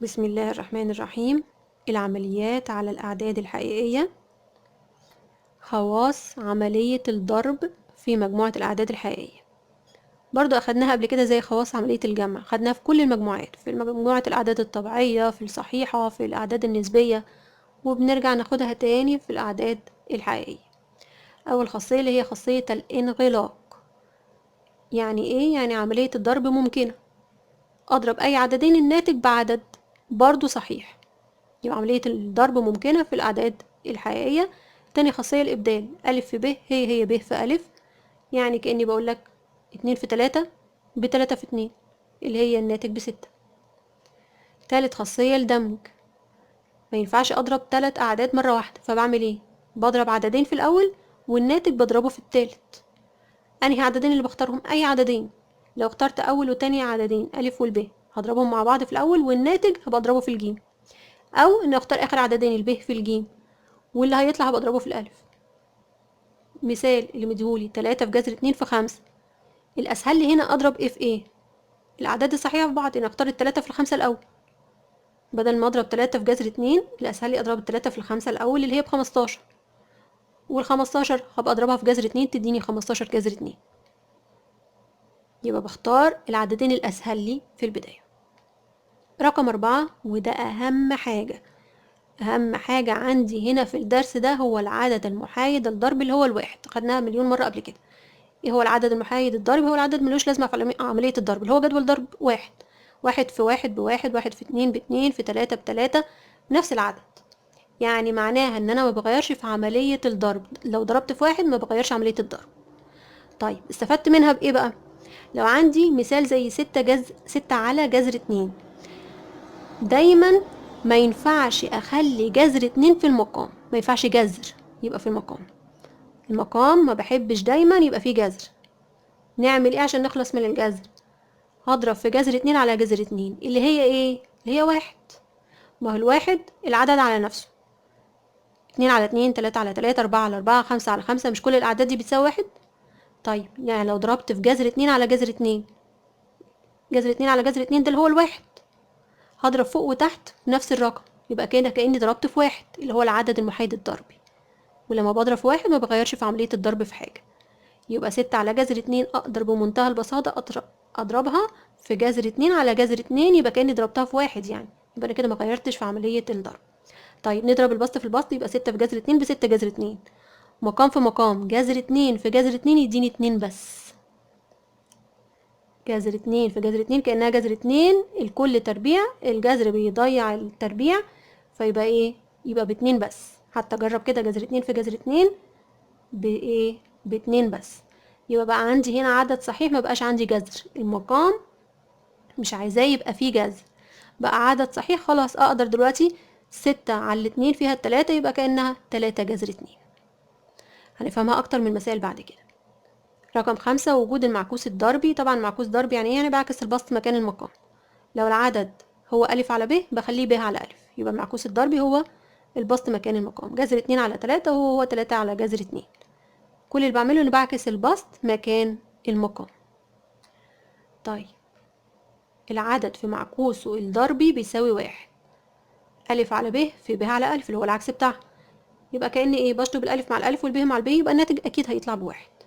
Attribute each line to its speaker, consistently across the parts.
Speaker 1: بسم الله الرحمن الرحيم. العمليات على الأعداد الحقيقية. خواص عملية الضرب في مجموعة الأعداد الحقيقية. برضو أخدناها قبل كده زي خواص عملية الجمع، خدناها في كل المجموعات، في مجموعة الأعداد الطبيعية، في الصحيحة، في الأعداد النسبية، وبنرجع ناخدها تاني في الأعداد الحقيقية. أول خاصية اللي هي خاصية الانغلاق. يعني إيه؟ يعني عملية الضرب ممكنة، أضرب أي عددين الناتج بعدد برضو صحيح، يبقى عملية الضرب ممكنة في الأعداد الحقيقية. تاني خاصية الإبدال، ألف في ب هي ب في ألف، يعني كأني بقولك 2 في 3 ب3 في 2 اللي هي الناتج ب6. تالت خاصية الدمج، ما ينفعش أضرب 3 أعداد مرة واحدة، فبعمل إيه؟ بضرب عددين في الأول والناتج بضربه في التالت. أنهي عددين اللي بختارهم؟ أي عددين. لو اخترت أول وتاني عددين ألف والب هضربهم مع بعض في الأول، والناتج هبقى أضربه في الجيم. أو إني أختار آخر عددين الب في الجيم، واللي هيطلع هبقى أضربه في الألف. مثال اللي مديهولي 3 في جذر 2 في 5، الأسهل لي هنا أضرب إيه في إيه؟ الأعداد الصحيحة في بعض، إن أختار ال3 في ال5 الأول. بدل ما أضرب 3 في جذر 2، الأسهل لي أضرب ال3 في ال5 الأول اللي هي ب15، وال15 هبقى أضربها في جذر 2 تديني 15 جذر 2. يبقى بختار العددين الأسهل لي في البداية. رقم 4، وده أهم حاجة، أهم حاجة عندي هنا في الدرس ده، هو العدد المحايد الضرب اللي هو الواحد. خدناها مليون مرة قبل كده. ايه هو العدد المحايد الضرب؟ هو العدد ملوش لازمة في عملية الضرب، اللي هو جدول ضرب واحد. 1 في 1 ب1، 1 في 2 ب2، في 3 ب3، نفس العدد. يعني معناها ان انا ما بغيرش في عملية الضرب، لو ضربت في واحد ما بغيرش عملية الضرب. طيب استفدت منها بايه بقى؟ لو عندي مثال زي 6 على جذر 2، دايما ما ينفعش اخلي جذر 2 في المقام، ما ينفعش جذر يبقى في المقام. المقام ما بحبش دايما يبقى فيه جذر. نعمل ايه عشان نخلص من الجذر؟ هضرب في جذر 2 على جذر 2 اللي هي ايه؟ اللي هي واحد. ما هو الواحد العدد على نفسه، 2 على 2، 3 على 3، 4 على 4، 5 على 5، مش كل الأعداد دي بتساوي واحد؟ طيب يعني لو ضربت في جذر 2 على جذر 2، جذر 2 على جذر 2 ده اللي هو الواحد، هضرب فوق وتحت في نفس الرقم، يبقى كده كأني ضربت في واحد اللي هو العدد المحايد الضربي. ولما بضرب في واحد ما بغيرش في عملية الضرب في حاجة. يبقى 6 على جذر 2 أقدر بمنتهى البساطة أضربها في جذر 2 على جذر 2، يبقى كأني ضربتها في واحد يعني، يبقى أنا كده ما غيرتش في عملية الضرب. طيب نضرب البسط في البسط، يبقى 6 في جذر 2 ب6 جذر 2. مقام في مقام، جذر 2 في جذر 2 يديني 2 بس. جذر 2 في جذر 2 كأنها جذر 2 الكل تربيع، الجذر بيضيع التربيع، فيبقى ايه؟ يبقى ب2 بس. حتى جرب كده، جذر 2 في جذر 2 بايه؟ ب2 بس. يبقى بقى عندي هنا عدد صحيح، ما بقاش عندي جذر. المقام مش عايزاه يبقى فيه جذر، بقى عدد صحيح خلاص. اقدر دلوقتي 6 على 2 فيها ال3، يبقى كأنها 3 جذر 2. هنفهمها اكتر من مثال بعد كده. رقم 5، وجود المعكوس الضربي. طبعا معكوس ضربي يعني ايه؟ يعني بعكس البسط مكان المقام. لو العدد هو ألف على ب بخليه ب على ألف، يبقى المعكوس الضربي هو البسط مكان المقام. جذر 2 على 3 وهو 3 على جذر 2. كل اللي بعمله اني بعكس البسط مكان المقام. طيب العدد في معكوسه الضربي بيساوي 1. ألف على ب في ب على ألف اللي هو العكس بتاعها، يبقى كأن ايه؟ بشطب الألف مع الألف والب مع الب، يبقى الناتج أكيد هيطلع ب1.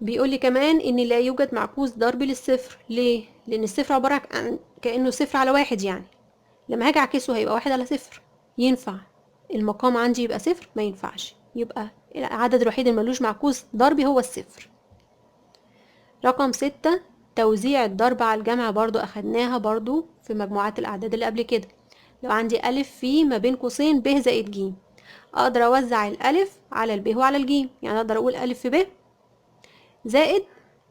Speaker 1: بيقول لي كمان ان لا يوجد معكوس ضربي للصفر. ليه؟ لان الصفر عبارة عن كأنه 0 على 1 يعني. لما هاجي اعكسه هيبقى 1 على 0. ينفع المقام عندي يبقى 0؟ ما ينفعش. يبقى العدد الوحيد اللي ملوش معكوس ضربي هو الصفر. رقم 6، توزيع الضرب على الجمع. برضو اخدناها برضو في مجموعات الاعداد اللي قبل كده. لو عندي ألف في ما بين قوسين ب زائد ج، اقدر اوزع الألف على الب وعلى الجيم. يعني اقدر اقول ألف في ب زائد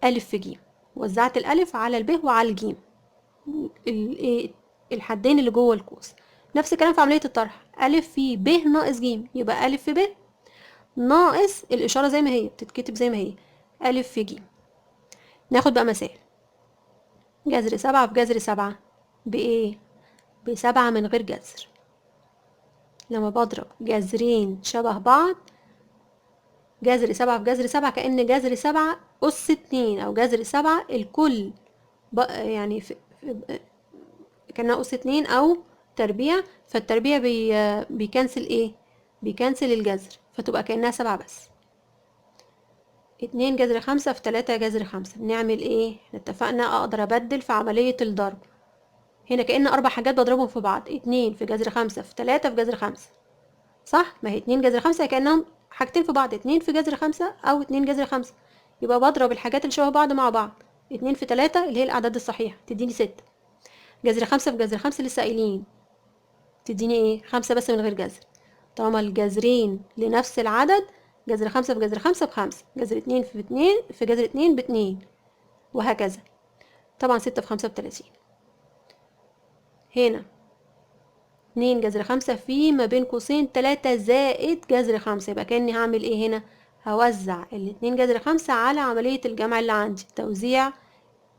Speaker 1: ألف في ج، وزعت الألف على الب وعلى الجيم، الحدين اللي جوه القوس. نفس الكلام في عملية الطرح، ألف في ب ناقص ج، يبقى ألف في ب ناقص الإشارة زي ما هي بتتكتب زي ما هي، ألف في ج. ناخد بقى مثال، جذر 7 في جذر 7 بإيه؟ ب7 من غير جذر. لما بضرب جذرين شبه بعض، جذر 7 في جذر 7، كأن جذر 7 أس 2، أو جذر 7 الكل يعني كأنها أس 2 أو تربيع، فالتربيع بيكنسل ايه؟ بيكنسل الجذر، فتبقى كأنها 7 بس. 2 جذر 5 في 3 جذر 5. بنعمل ايه؟ احنا اتفقنا اقدر ابدل في عملية الضرب. هنا كأن 4 حاجات بضربهم في بعض، 2 في جذر 5 في 3 في جذر 5، صح؟ ما هي 2 جذر 5 كأنهم حاجتين في بعض، 2 في جذر 5 أو 2 جذر 5، يبقى بضرب الحاجات اللي شبه بعض مع بعض. 2 في 3 اللي هي الأعداد الصحيحة تديني 6. جذر 5 في جذر 5 لسه قايلين تديني ايه؟ 5 بس من غير جذر. طالما الجذرين لنفس العدد، جذر 5 في جذر 5 ب5، جذر 2 في 2 في جذر 2 ب2، وهكذا. طبعا 6 في 5 ب30. هنا 2 جذر 5 في ما بين قوسين 3 زائد جذر 5، يبقى كأني هعمل ايه هنا؟ هوزع ال2 جذر 5 على عملية الجمع اللي عندي، توزيع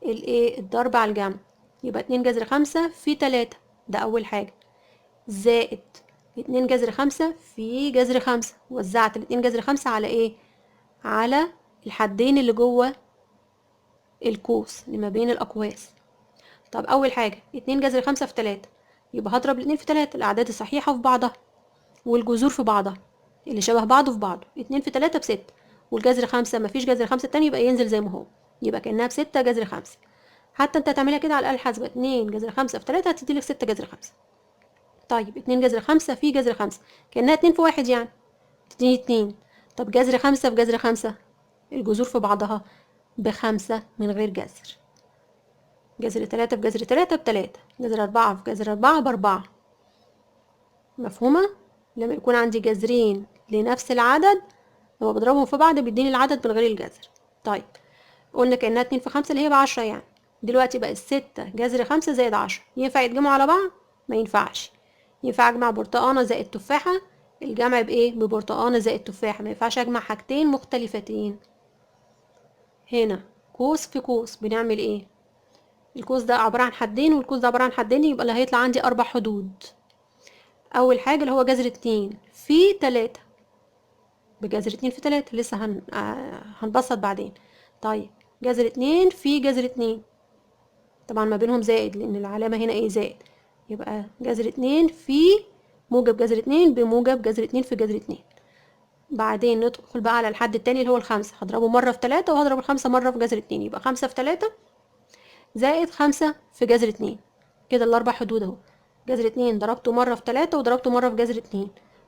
Speaker 1: الايه؟ الضرب على الجمع. يبقى 2 جذر 5 في 3، ده أول حاجة، زائد 2 جذر 5 في جذر 5. وزعت ال2 جذر 5 على ايه؟ على الحدين اللي جوه القوس اللي ما بين الأقواس. طب أول حاجة 2 جذر 5 في 3، يبقى هضرب الاتنين في 3، الأعداد الصحيحة في بعضها والجذور في بعضها اللي شبه بعضه في بعضه. 2 في 3 ب6، والجذر 5 مفيش جذر 5 التاني، يبقى ينزل زي ما هو، يبقى كأنها ب6 جذر 5. حتى انت هتعملها كده على الآلة الحاسبة، 2 جذر 5 في 3 هتديلك 6 جذر 5. طيب 2 جذر 5 في جذر 5 كأنها 2 في 1 يعني تديني 2. طب جذر 5 في جذر 5 الجذور في بعضها ب5 من غير جذر. جذر 3 في جذر 3 ب3، جذر 4 في جذر 4 ب4. مفهومة؟ لما يكون عندي جذرين لنفس العدد لما بضربهم في بعض بيديني العدد من غير الجذر. طيب قلنا كأنها 2 في 5 اللي هي ب10 يعني. دلوقتي بقى ال6 جذر 5 زائد 10 ينفع يتجمعوا على بعض؟ ما ينفعش. ينفع اجمع برتقانة زائد تفاحة، الجمع بايه؟ ببرتقانة زائد تفاحة، ما ينفعش اجمع حاجتين مختلفتين. هنا قوس في قوس بنعمل ايه؟ القوس ده عبارة عن حدين والقوس ده عبارة عن حدين، يبقى اللي هيطلع عندي 4 حدود. أول حاجة اللي هو جذر 2 في 3 بجذر 2 في 3، لسه هنبسط بعدين. طيب جذر 2 في جذر 2، طبعا ما بينهم زائد لأن العلامة هنا ايه؟ زائد. يبقى جذر 2 في موجب جذر 2 بموجب جذر 2 في جذر 2. بعدين ندخل بقى على الحد التاني اللي هو ال5، هضربه مرة في 3 وهضرب ال5 مرة في جذر 2، يبقى 5 في 3 زائد 5 في جذر 2. كده ال4 حدود اهو. جذر 2 ضربته مرة في 3 وضربته مرة في جذر 2،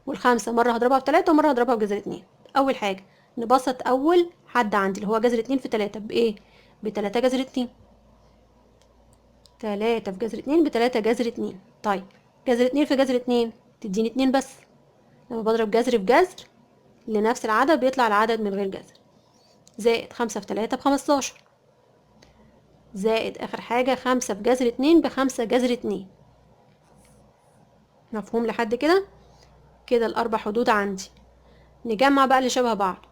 Speaker 1: والخمسة مرة هضربها في 3 ومرة هضربها في جذر 2. أول حاجة نبسط أول حد عندي اللي هو جذر 2 في 3 بإيه؟ ب3 جذر 2. 3 في جذر 2 ب3 جذر 2. طيب جذر 2 في جذر 2 تديني 2 بس. لما بضرب جذر في جذر لنفس العدد بيطلع العدد من غير جذر. زائد 5 في 3 ب15، زائد آخر حاجة 5 في جذر 2 ب5 جذر 2. مفهوم لحد كده؟ كده ال4 حدود عندي. نجمع بقى اللي شبه بعض.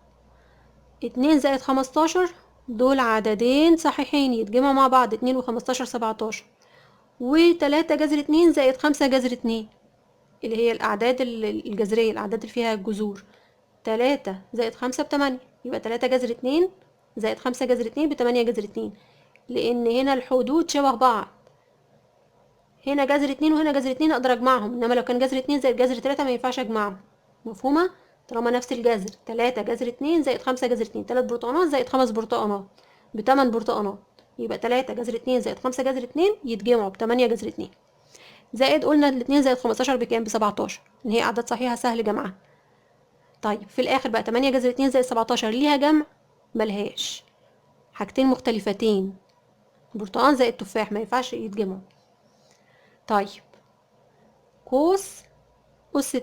Speaker 1: 2 زائد 15 دول عددين صحيحين يتجمعوا مع بعض، 2 و15 17. و3 جذر 2 زائد 5 جذر 2 اللي هي الأعداد الجذرية، الأعداد اللي فيها جذور. 3 زائد 5 ب8، يبقى 3 جذر 2 زائد 5 جذر 2 ب8 جذر 2، لأن هنا الحدود شبه بعض. هنا جذر 2 وهنا جذر 2 أقدر أجمعهم، إنما لو كان جذر 2 زائد جذر 3 ما ينفعش أجمعهم. مفهومة؟ طالما نفس الجذر، 3 جذر 2 زائد 5 جذر 2، 3 برتقانات زائد 5 برتقانات ب8 برتقانات، يبقى 3 جذر 2 زائد 5 جذر 2 يتجمعوا ب8 جذر 2. زائد قلنا ال2 زائد 15 بكام؟ ب17، ان هي اعداد صحيحه سهل جمعها. طيب في الاخر بقى 8 جذر 2 زائد 17 ليها جمع؟ ملهاش، حاجتين مختلفتين، برتقان زائد تفاح ما ينفعش يتجمعوا. طيب قوس أس 2،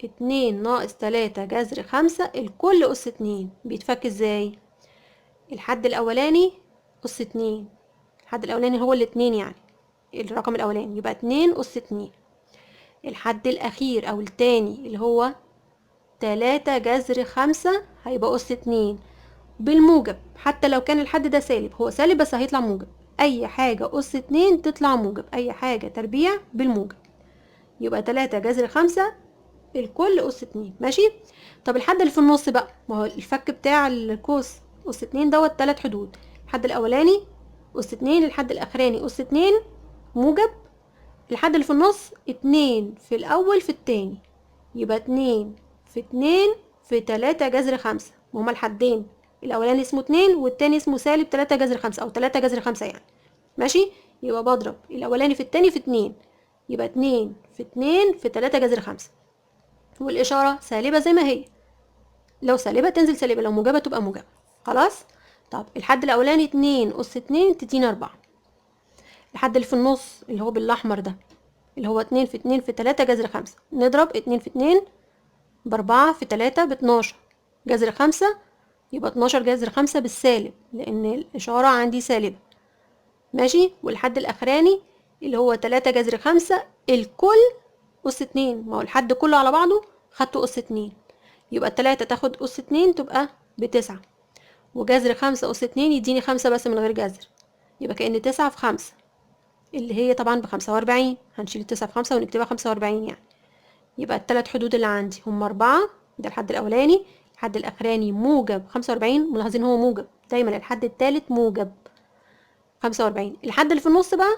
Speaker 1: 2 ناقص 3 جذر 5 الكل أس 2 بيتفك ازاي؟ الحد الأولاني أس 2، الحد الأولاني هو الاتنين يعني الرقم الأولاني، يبقى 2 أس 2. الحد الأخير أو التاني اللي هو 3 جذر 5 هيبقى أس 2 بالموجب، حتى لو كان الحد ده سالب، هو سالب بس هيطلع موجب. أي حاجة أس 2 تطلع موجب، أي حاجة تربيع بالموجب. يبقى 3 جذر 5 الكل أس 2. ماشي. طب الحد اللي في النص بقى، ما هو الفك بتاع القوس أس 2 دوت 3 حدود. الحد الأولاني أس 2، الحد الأخراني أس 2، موجب، الحد اللي في النص 2 في الأول في التاني، يبقى 2 في 2 في 3 جذر 5. وهما الحدين الأولاني اسمه 2 والتاني اسمه سالب 3 جذر 5 أو 3 جذر 5 يعني. ماشي، يبقى بضرب الأولاني في التاني في 2، يبقى 2 في 2 في 3 جذر 5. والإشارة سالبة زي ما هي، لو سالبة تنزل سالبة، لو موجبة تبقى موجبة. خلاص. طب الحد الأولاني 2 أس 2 تدينا 4. الحد اللي في النص اللي هو بالأحمر ده اللي هو 2 في 2 في 3 جذر 5، نضرب 2 في 2 ب4 في 3 ب12 جذر 5، يبقى 12 جذر 5 بالسالب لأن الإشارة عندي سالبة. ماشي. والحد الأخراني اللي هو 3 جذر 5 الكل أس 2، ما هو الحد كله على بعضه خدته أس 2، يبقى التلاتة تاخد أس 2 تبقى ب9، وجذر 5 أس 2 يديني 5 بس من غير جذر، يبقى كأن 9 في 5 اللي هي طبعا ب45، هنشيل 9 في 5 ونكتبها 45 يعني. يبقى التلات حدود اللي عندي هم 4، ده الحد الأولاني. الحد الأخراني موجب 45، ملاحظين هو موجب دايما، الحد التالت موجب 45. الحد اللي في النص بقى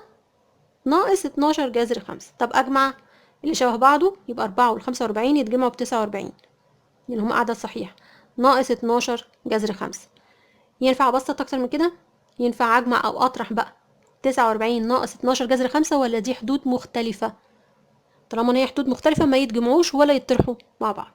Speaker 1: ناقص 12 جذر 5. طب أجمع اللي شبه بعضه، يبقى 4 وال45 يتجمعوا ب49 لأن هم أعداد صحيحة، ناقص 12 جذر 5. ينفع أبسط أكتر من كده؟ ينفع أجمع أو أطرح بقى 49 ناقص 12 جذر 5، ولا دي حدود مختلفة؟ طالما إن هي حدود مختلفة ما يتجمعوش ولا يطرحوا مع بعض.